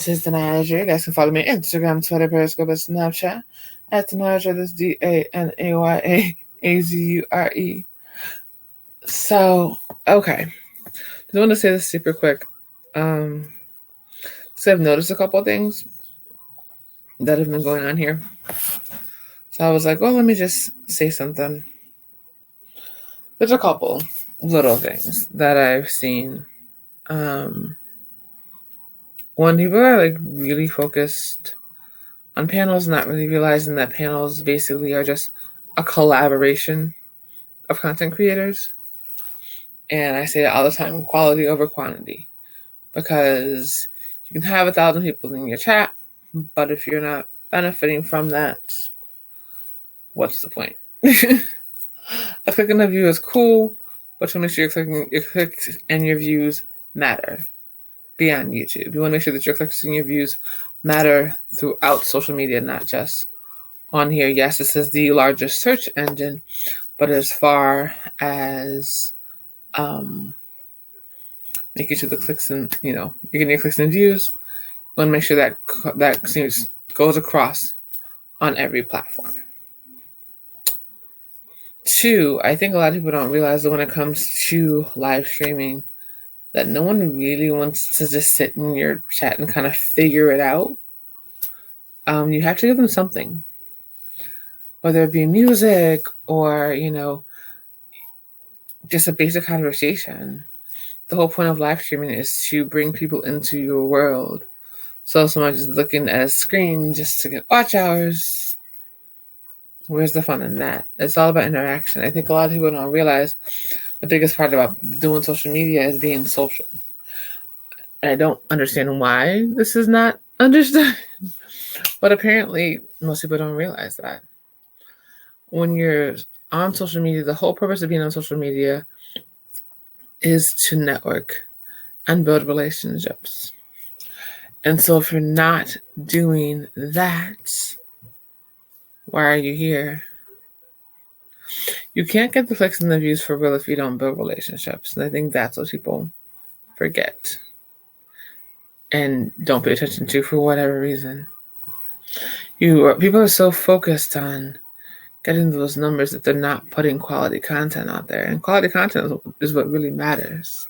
This is Danaja. You guys can follow me on Instagram, Twitter, Periscope, and Snapchat at Danaja. That's DANAYAAZURE. So, okay. Just want to say this super quick. So I've noticed a couple of things that have been going on here. So I was like, well, let me just say something. There's a couple little things that I've seen. Um, One, people are like really focused on panels, not really realizing that panels basically are just a collaboration of content creators. And I say it all the time, quality over quantity. Because you can have 1,000 people in your chat, but if you're not benefiting from that, what's the point? A click and a view is cool, but you want to make sure your clicks and your views matter beyond YouTube. You want to make sure that your clicks and your views matter throughout social media, not just on here. Yes, this is the largest search engine, but as far as making sure the clicks and you're getting your clicks and views, you want to make sure that goes across on every platform. Two, I think a lot of people don't realize that when it comes to live streaming, that no one really wants to just sit in your chat and kind of figure it out. You have to give them something, whether it be music or just a basic conversation. The whole point of live streaming is to bring people into your world. So someone just looking at a screen just to get watch hours, where's the fun in that? It's all about interaction. I think a lot of people don't realize the biggest part about doing social media is being social. And I don't understand why this is not understood. But apparently, most people don't realize that. When you're on social media, the whole purpose of being on social media is to network and build relationships. And so if you're not doing that, why are you here? You can't get the clicks and the views for real if you don't build relationships. And I think that's what people forget and don't pay attention to for whatever reason. People are so focused on getting those numbers that they're not putting quality content out there. And quality content is what really matters.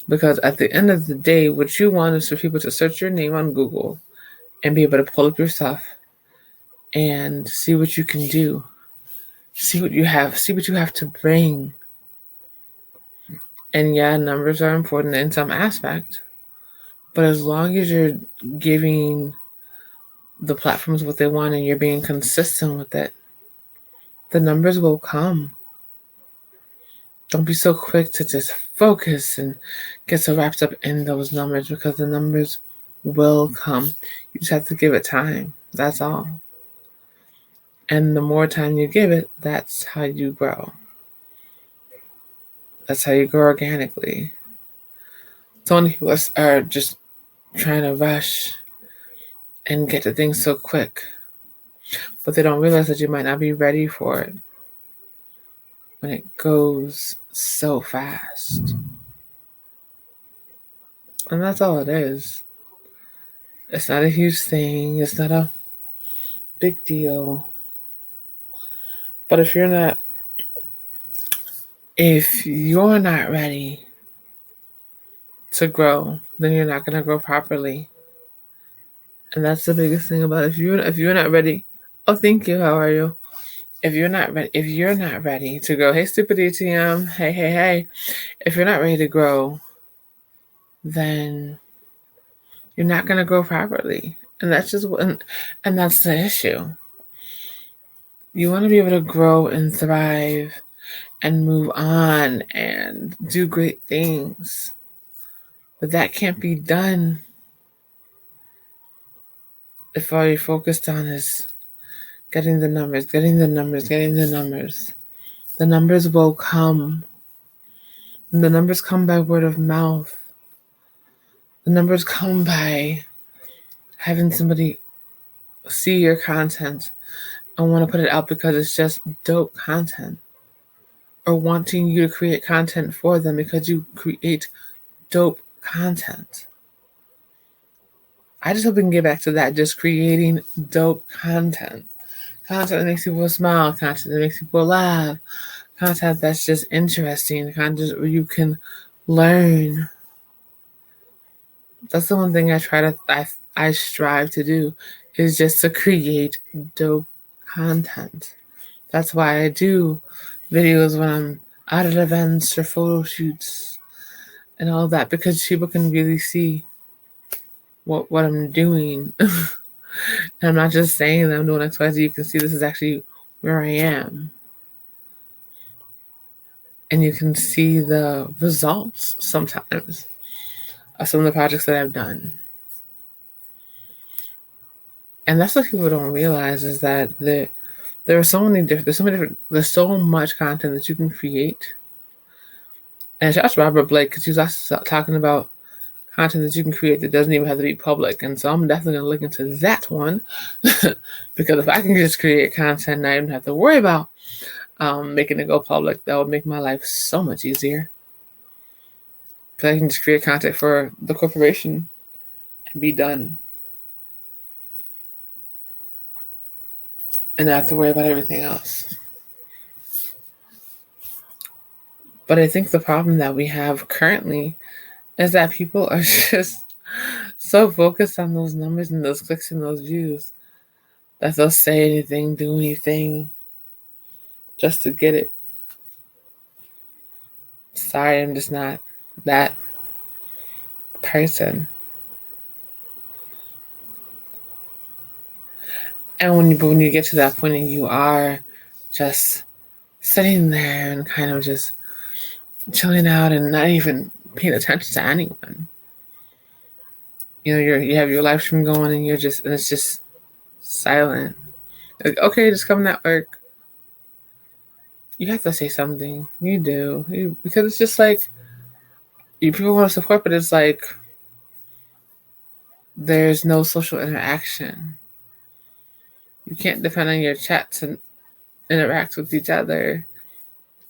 Because at the end of the day, what you want is for people to search your name on Google and be able to pull up your stuff and see what you can do. See what you have to bring. And yeah, numbers are important in some aspect. But as long as you're giving the platforms what they want and you're being consistent with it, the numbers will come. Don't be so quick to just focus and get so wrapped up in those numbers, because the numbers will come. You just have to give it time. That's all. And the more time you give it, that's how you grow. That's how you grow organically. So many people are just trying to rush and get to things so quick, but they don't realize that you might not be ready for it when it goes so fast. And that's all it is. It's not a huge thing. It's not a big deal. But if you're not ready to grow, then you're not gonna grow properly. And that's the biggest thing about it. If you're not ready. Oh, thank you. How are you? If you're not ready to grow, hey, stupid ATM, hey. If you're not ready to grow, then you're not gonna grow properly, and that's that's the issue. You want to be able to grow and thrive and move on and do great things, but that can't be done if all you're focused on is getting the numbers. The numbers will come. And the numbers come by word of mouth. The numbers come by having somebody see your content and want to put it out because it's just dope content. Or wanting you to create content for them because you create dope content. I just hope we can get back to that, just creating dope content. Content that makes people smile, content that makes people laugh, content that's just interesting, content where you can learn. That's the one thing I strive to do, is just to create dope content. That's why I do videos when I'm out at events or photo shoots and all that, because people can really see what I'm doing. And I'm not just saying that I'm doing XYZ. You can see this is actually where I am. And you can see the results sometimes of some of the projects that I've done. And that's what people don't realize, is that there are so many different, there's so much content that you can create. And shout out to Robert Blake, because he was also talking about content that you can create that doesn't even have to be public. And so I'm definitely going to look into that one. Because if I can just create content and I don't have to worry about making it go public, that would make my life so much easier. Because I can just create content for the corporation and be done. And not have to worry about everything else. But I think the problem that we have currently is that people are just so focused on those numbers and those clicks and those views that they'll say anything, do anything just to get it. Sorry, I'm just not that person. And when you get to that point and you are just sitting there and kind of just chilling out and not even paying attention to anyone, you know, you have your live stream going and it's just silent. Like, okay, just come to work. You have to say something. You do. Because it's just like, people want to support, but it's like there's no social interaction. You can't depend on your chat to interact with each other.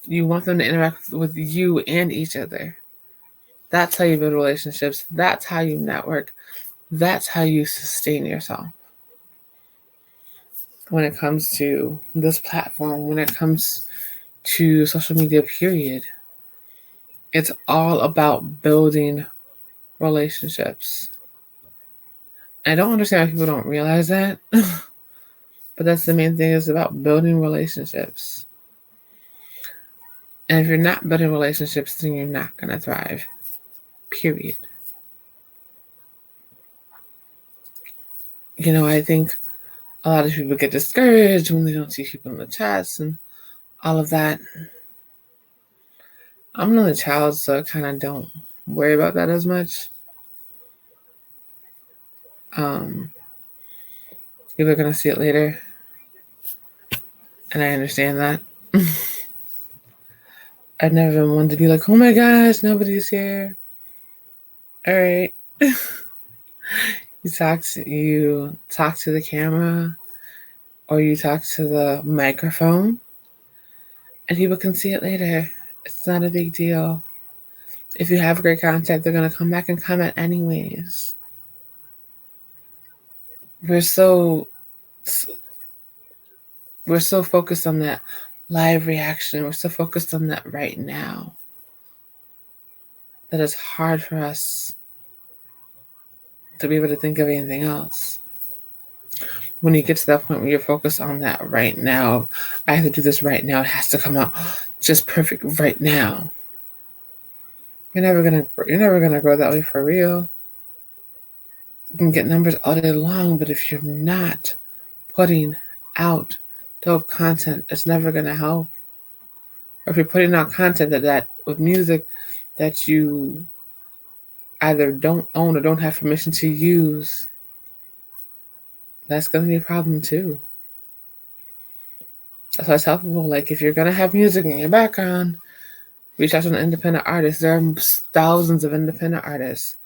You want them to interact with you and each other. That's how you build relationships. That's how you network. That's how you sustain yourself. When it comes to this platform, when it comes to social media, period, it's all about building relationships. I don't understand why people don't realize that. But that's the main thing, is about building relationships. And if you're not building relationships, then you're not going to thrive. Period. You know, I think a lot of people get discouraged when they don't see people in the chats and all of that. I'm an only child, so I kind of don't worry about that as much. People are going to see it later. And I understand that. I've never been one to be like, oh my gosh, nobody's here. All right. You talk to the camera, or you talk to the microphone, and people can see it later. It's not a big deal. If you have great content, they're going to come back and comment anyways. We're so focused on that live reaction. We're so focused on that right now that it's hard for us to be able to think of anything else. When you get to that point where you're focused on that right now, I have to do this right now. It has to come out just perfect right now. You're never gonna grow that way for real. You can get numbers all day long, but if you're not putting out dope content, it's never gonna help. Or if you're putting out content that with music that you either don't own or don't have permission to use, that's gonna be a problem too. That's why I tell people, like, if you're gonna have music in your background, reach out to an independent artist. There are thousands of independent artists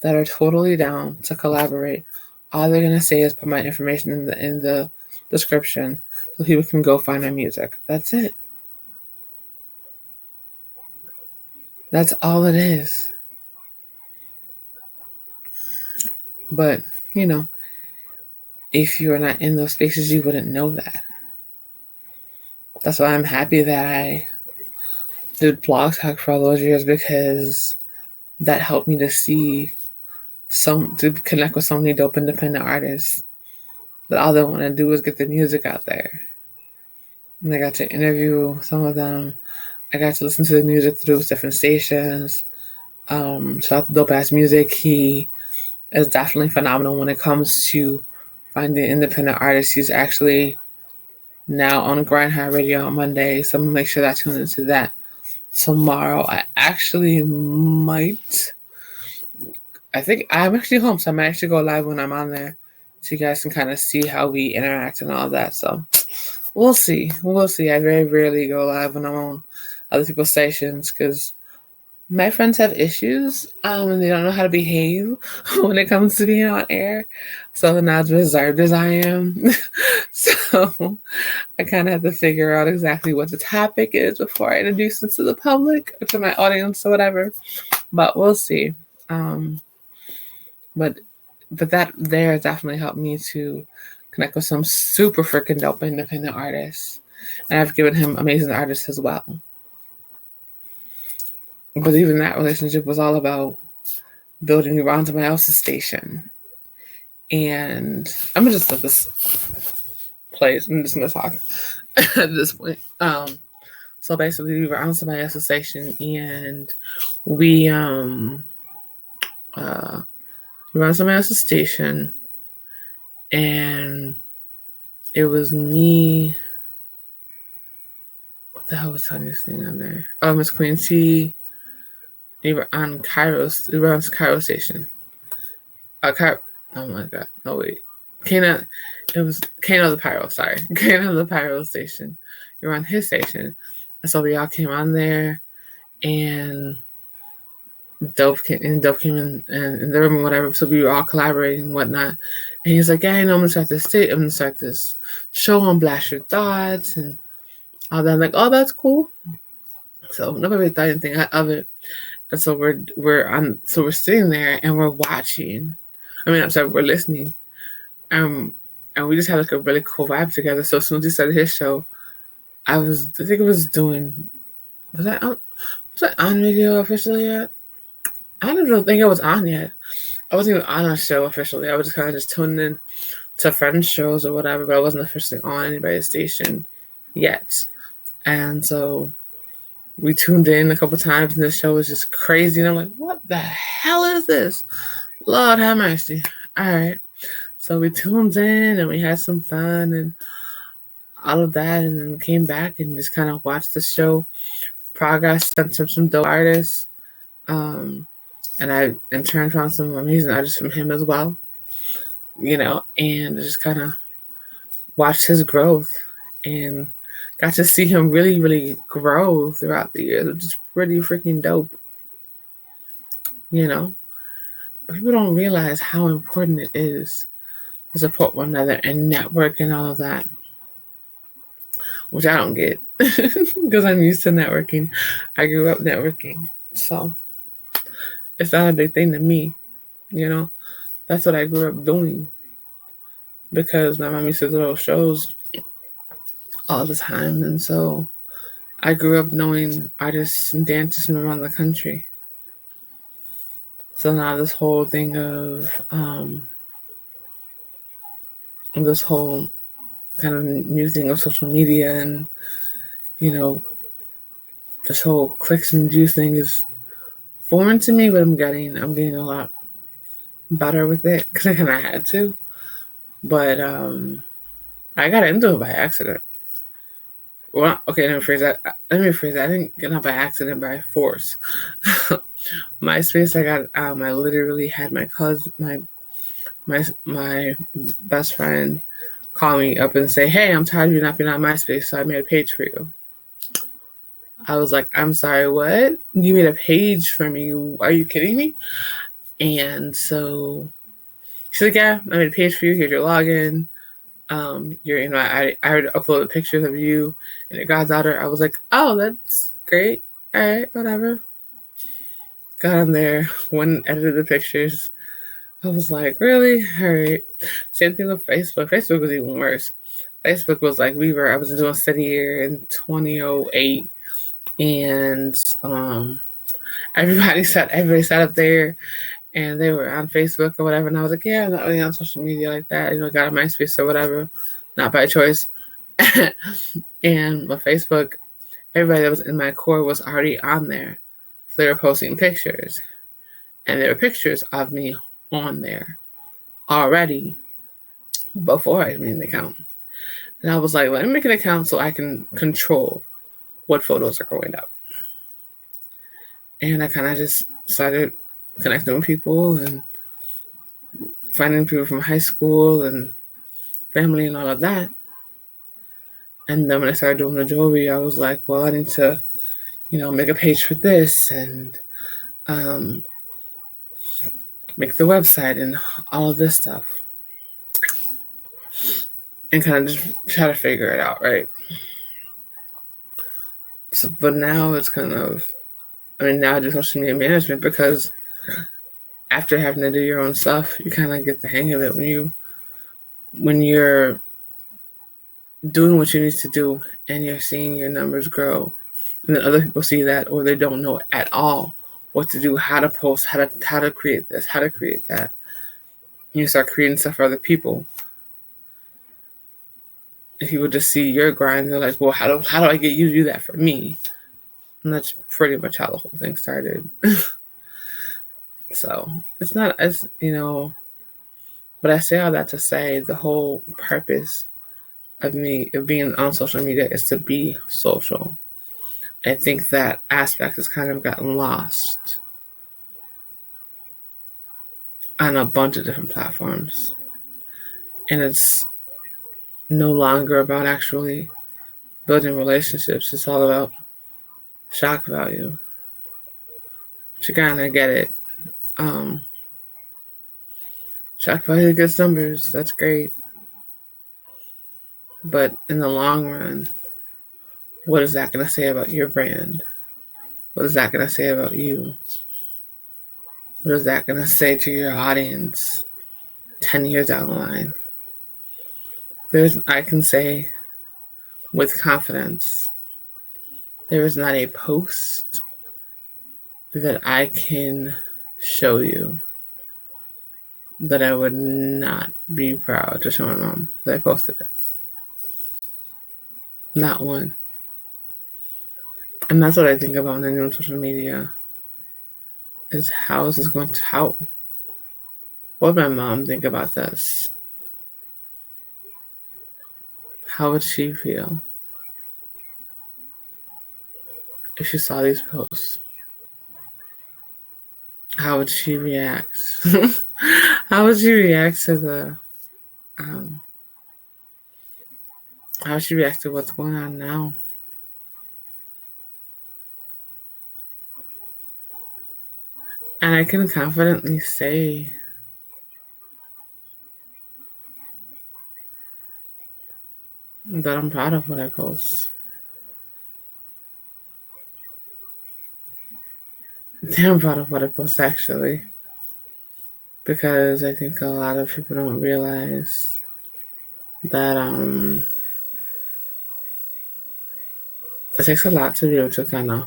that are totally down to collaborate. All they're gonna say is put my information in the description so people can go find my music. That's it. That's all it is. But if you were not in those spaces, you wouldn't know that. That's why I'm happy that I did Blog Talk for all those years, because that helped me to connect with so many dope independent artists that all they want to do is get the music out there. And I got to interview some of them. I got to listen to the music through different stations. Shout out to Dope Ass Music. He is definitely phenomenal when it comes to finding independent artists. He's actually now on Grind High Radio on Monday, so I'm gonna make sure that I tune into that tomorrow. I think I'm actually home, so I might actually go live when I'm on there, so you guys can kind of see how we interact and all that. So we'll see. I very rarely go live when I'm on other people's stations, because my friends have issues, and they don't know how to behave when it comes to being on air. So they're not as reserved as I am. So I kind of have to figure out exactly what the topic is before I introduce it to the public or to my audience or whatever. But we'll see. But that there definitely helped me to connect with some super freaking dope independent artists. And I've given him amazing artists as well. But even that relationship was all about building around somebody else's station. And I'm going to just let this play. I'm just going to talk at this point. So basically, we were on somebody else's station, and we were on somebody else's station, and it was me. What the hell was Tanya's thing on there? Oh, Miss Queen C. We were on Cairo station. Oh my God. No, wait. It was Kano the Pyro, sorry. Kano the Pyro station. We were on his station. And so we all came on there, and Dope came in the room or whatever. So we were all collaborating and whatnot. And he's like, yeah, I'm going to start this show on Blast Your Thoughts and all that. I'm like, oh, that's cool. So nobody really thought anything of it. And so we're sitting there and we're watching. We're listening. And we just had like a really cool vibe together. So as soon as he started his show, was I on video officially yet? I don't really think I was on yet. I wasn't even on a show officially. I was just kind of just tuning in to friends' shows or whatever, but I wasn't officially on anybody's station yet. And so we tuned in a couple times, and the show was just crazy. And I'm like, what the hell is this? Lord have mercy. All right. So we tuned in, and we had some fun and all of that, and then came back and just kind of watched the show progress, sent some dope artists. And I, in turn, found some amazing artists from him as well, and just kind of watched his growth and got to see him really, really grow throughout the years, which is pretty freaking dope, But people don't realize how important it is to support one another and network and all of that, which I don't get because I'm used to networking. I grew up networking, so it's not a big thing to me, That's what I grew up doing because my mom used to do those shows all the time, and so I grew up knowing artists and dancers from around the country. So now this whole thing of this whole kind of new thing of social media and this whole clicks and views thing is foreign to me, but I'm getting a lot better with it because I kind of had to. But I got into it by accident. Well, okay, let me rephrase that. I didn't get it by accident, by force. MySpace, I literally had my cousin, my best friend call me up and say, hey, I'm tired of you not being on MySpace, so I made a page for you. I was like, I'm sorry, what? You made a page for me? Are you kidding me? And so she's like, yeah, I made a page for you. Here's your login. I already uploaded pictures of you and your goddaughter. I was like, oh, that's great. All right, whatever. Got on there, went and edited the pictures, I was like, really? All right. Same thing with Facebook. Facebook was even worse. Facebook was like I was doing study year in 2008, and everybody sat up there and they were on Facebook or whatever, and I was like, yeah, I'm not really on social media like that. Got a MySpace or whatever, not by choice. And my Facebook, everybody that was in my core was already on there, so they were posting pictures, and there were pictures of me on there already before I made an account. And I was like, let me make an account so I can control what photos are going up. And I kind of just started connecting with people and finding people from high school and family and all of that. And then when I started doing the jewelry, I was like, well, I need to, make a page for this and um, make the website and all of this stuff. And kind of just try to figure it out, right? So, but now it's now I do social media management because after having to do your own stuff, you kind of get the hang of it when you're doing what you need to do and you're seeing your numbers grow, and then other people see that, or they don't know at all what to do, how to post, how to create this, how to create that. And you start creating stuff for other people. If people just see your grind, they're like, well, how do I get you to do that for me? And that's pretty much how the whole thing started. So it's not as, but I say all that to say the whole purpose of being on social media is to be social. I think that aspect has kind of gotten lost on a bunch of different platforms. And it's no longer about actually building relationships. It's all about shock value. But you kind of get it. Shock value gets numbers. That's great. But in the long run, what is that going to say about your brand? What is that going to say about you? What is that going to say to your audience 10 years down the line? I can say with confidence, there is not a post that I can show you that I would not be proud to show my mom that I posted it. Not one. And that's what I think about when I'm doing social media, is how is this going to help? What would my mom think about this? How would she feel if she saw these posts? How would she react? How would she react to how would she react to what's going on now? And I can confidently say that I'm proud of what I post. Damn proud of what I post, actually. Because I think a lot of people don't realize that it takes a lot to be able to kind of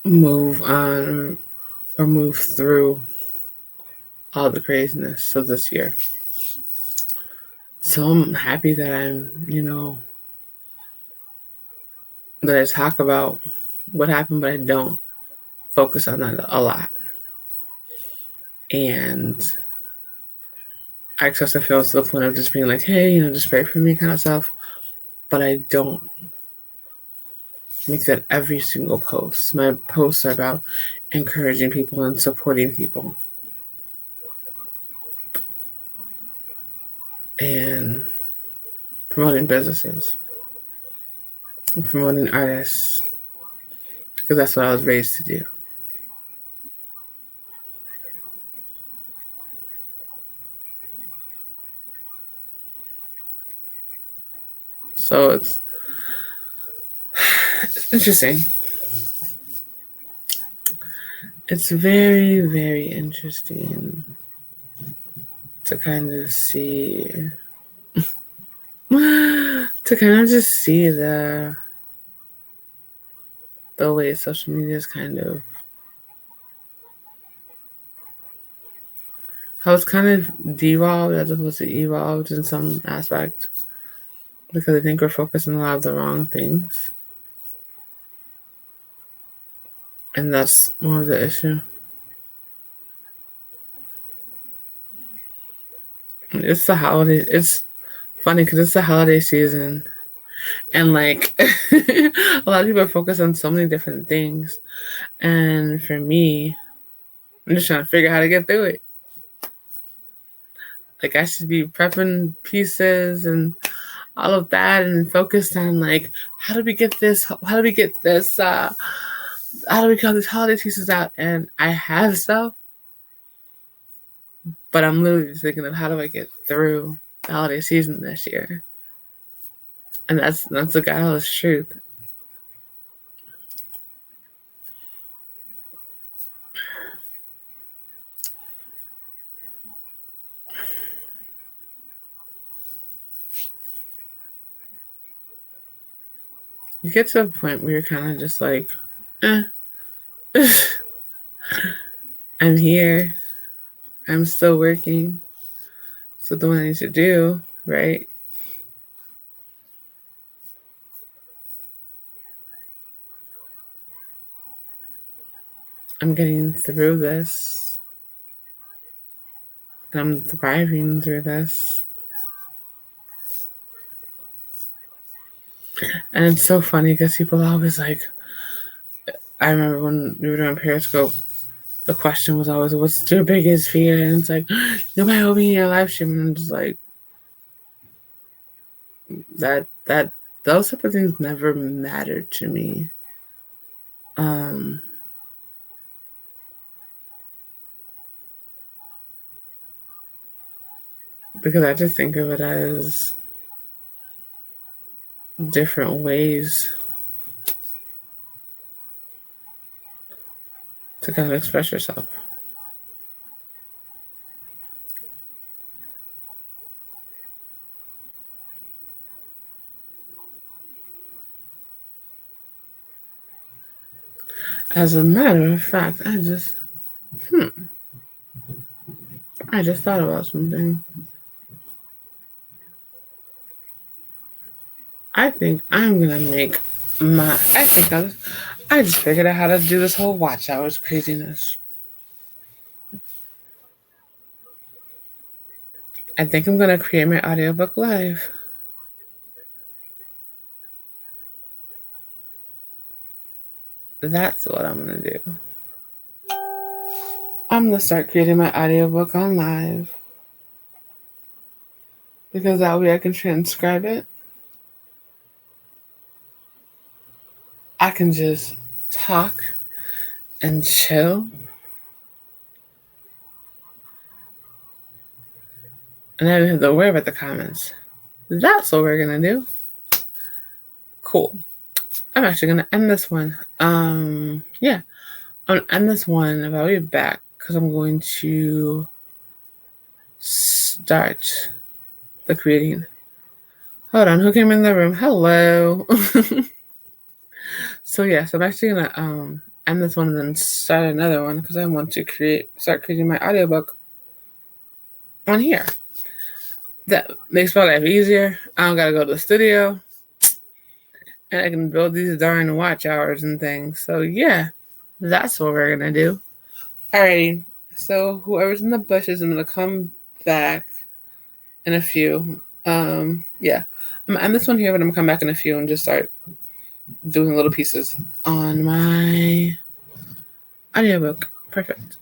move on or move through all the craziness of this year. So I'm happy that that I talk about what happened, but I don't focus on that a lot. And I express my feelings to the point of just being like, hey, just pray for me kind of stuff. But I don't make that every single post. My posts are about encouraging people and supporting people. And promoting businesses. And promoting artists. Because that's what I was raised to do. So it's interesting. It's very, very interesting to kind of see, to kind of just see the way social media is kind of, how it's kind of devolved as opposed to evolved in some aspect, because I think we're focusing on a lot of the wrong things. And that's more of the issue. It's the holiday. It's funny because it's the holiday season. And like a lot of people are focused on so many different things. And for me, I'm just trying to figure out how to get through it. Like I should be prepping pieces and all of that and focused on like how do we get this, how do we call these holiday pieces out? And I have stuff, but I'm literally just thinking of how do I get through the holiday season this year. And that's the godless truth. You get to a point where you're kind of just like, eh, I'm here. I'm still working. So doing what I need to do, right? I'm getting through this. And I'm thriving through this. And it's so funny because people are always like, I remember when we were doing Periscope, the question was always, what's your biggest fear? And it's like, nobody will be in your live stream. And I'm just like, that those type of things never mattered to me. Um, because I just think of it as different ways to kind of express yourself. As a matter of fact, I just thought about something. I think I'm gonna make I just figured out how to do this whole watch hours craziness. I think I'm gonna create my audiobook live. That's what I'm gonna do. I'm gonna start creating my audiobook on live. Because that way I can transcribe it. I can just talk and chill. And I don't have to worry about the comments. That's what we're gonna do. Cool. I'm actually gonna end this one. Yeah. I'm gonna end this one, but I'll be back because I'm going to start the creating. Hold on, who came in the room? Hello. So yes, I'm actually gonna end this one and then start another one because I want to start creating my audiobook on here. That makes my life easier. I don't gotta go to the studio. And I can build these darn watch hours and things. So yeah, that's what we're gonna do. Alrighty. So whoever's in the bushes, I'm gonna come back in a few. Yeah. I'm gonna end this one here, but I'm gonna come back in a few and just start doing little pieces on my audiobook. Perfect.